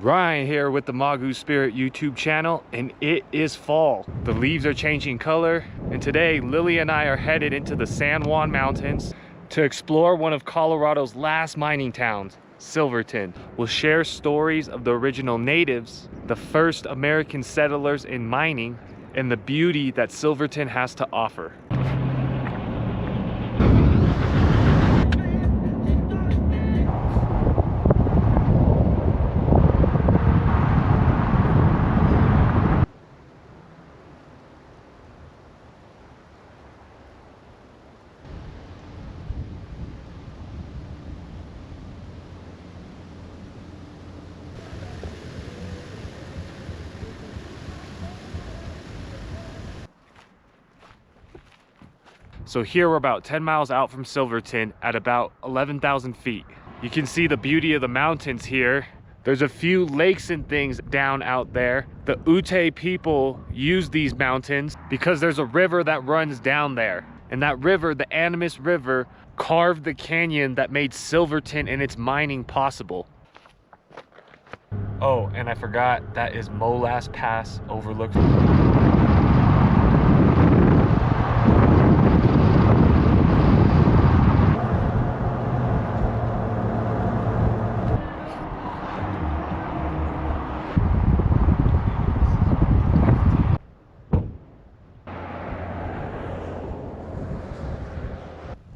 Ryan here with the MAGU Spirit YouTube channel, and it is fall. The leaves are changing color, and today Lily and I are headed into the San Juan Mountains to explore one of Colorado's last mining towns, Silverton. We'll share stories of the original natives, the first American settlers in mining, and the beauty that Silverton has to offer. So here we're about 10 miles out from Silverton at about 11,000 feet. You can see the beauty of the mountains here. There's a few lakes and things down out there. The Ute people use these mountains because there's a river that runs down there. And that river, the Animas River, carved the canyon that made Silverton and its mining possible. Oh, and I forgot, that is Molass Pass overlooked.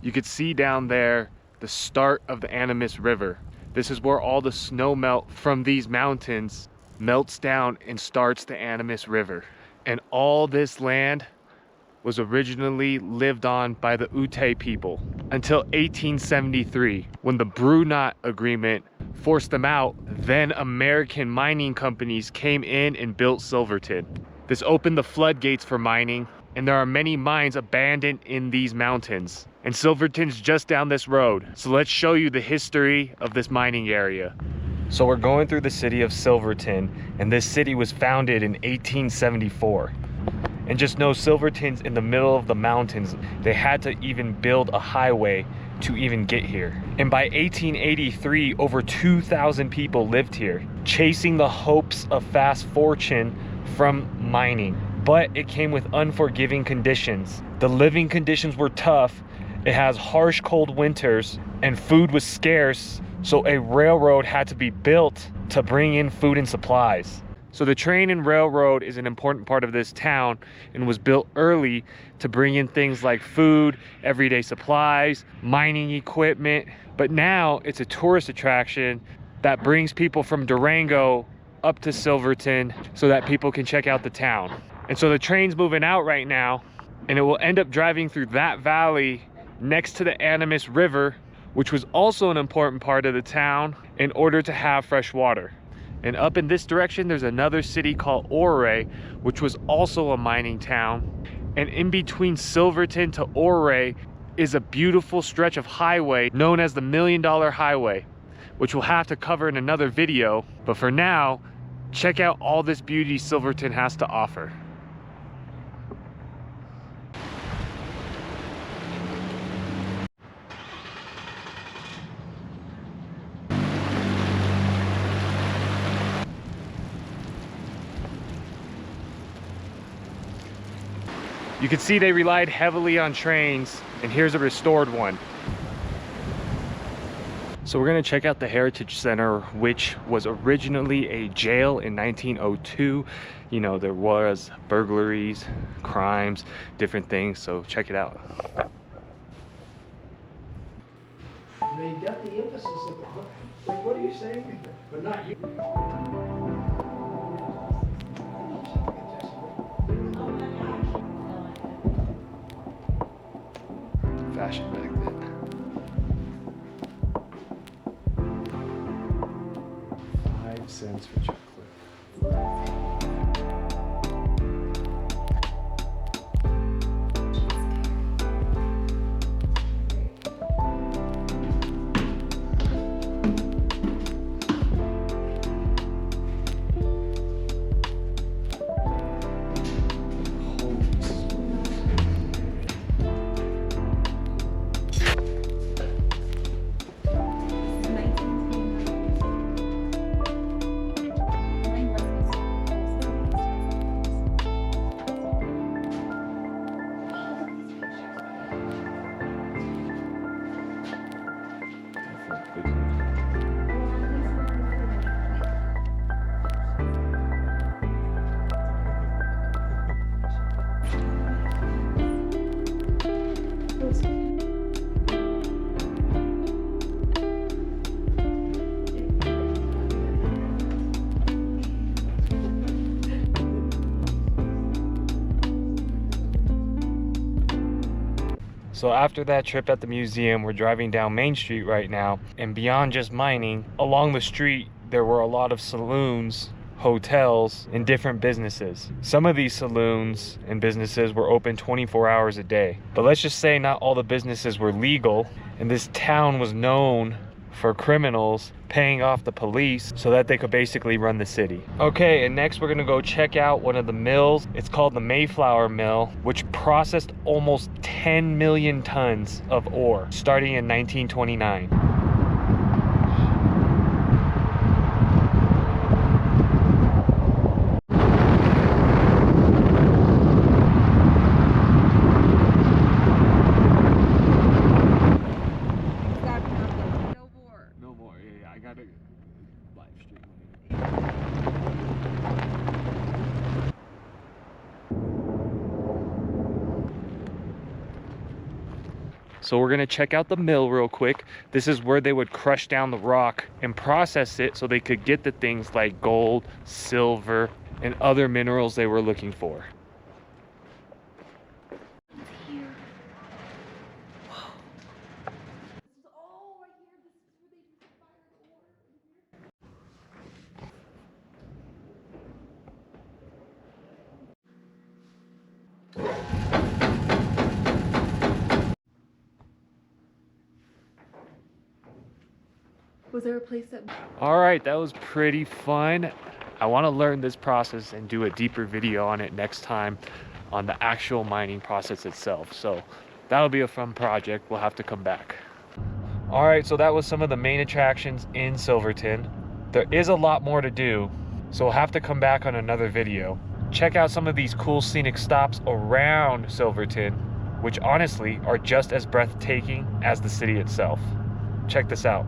You could see down there the start of the Animas River. This is where all the snow melt from these mountains melts down and starts the Animas River. And all this land was originally lived on by the Ute people until 1873, when the Brunot Agreement forced them out. Then American mining companies came in and built Silverton. This opened the floodgates for mining, and there are many mines abandoned in these mountains. And Silverton's just down this road. So let's show you the history of this mining area. So we're going through the city of Silverton, and this city was founded in 1874. And just know Silverton's in the middle of the mountains. They had to even build a highway to even get here. And by 1883, over 2,000 people lived here, chasing the hopes of fast fortune from mining. But it came with unforgiving conditions. The living conditions were tough. It has harsh cold winters, and food was scarce, so a railroad had to be built to bring in food and supplies. So the train and railroad is an important part of this town and was built early to bring in things like food, everyday supplies, mining equipment. But now it's a tourist attraction that brings people from Durango up to Silverton so that people can check out the town. And so the train's moving out right now, and it will end up driving through that valley next to the Animas River, which was also an important part of the town in order to have fresh water. And up in this direction, there's another city called Ouray, which was also a mining town. And in between Silverton to Ouray is a beautiful stretch of highway known as the $1 Million Highway, which we'll have to cover in another video. But for now, check out all this beauty Silverton has to offer. You can see they relied heavily on trains, and here's a restored one. So we're gonna check out the Heritage Center, which was originally a jail in 1902. You know, there was burglaries, crimes, different things, so check it out. They got the emphasis of, like, what are you saying? But not you. Fashion back then. 5 cents for chocolate. So after that trip at the museum, we're driving down Main Street right now, and beyond just mining, along the street there were a lot of saloons, hotels, and different businesses. Some of these saloons and businesses were open 24 hours a day. But let's just say not all the businesses were legal, and this town was known for criminals paying off the police so that they could basically run the city. Okay, and next we're gonna go check out one of the mills. It's called the Mayflower Mill, which processed almost 10 million tons of ore starting in 1929. So we're gonna check out the mill real quick. This is where they would crush down the rock and process it so they could get the things like gold, silver, and other minerals they were looking for. Was there a place that... All right, that was pretty fun. I want to learn this process and do a deeper video on it next time on the actual mining process itself. So that'll be a fun project. We'll have to come back. All right, so that was some of the main attractions in Silverton. There is a lot more to do, so we'll have to come back on another video. Check out some of these cool scenic stops around Silverton, which honestly are just as breathtaking as the city itself. Check this out.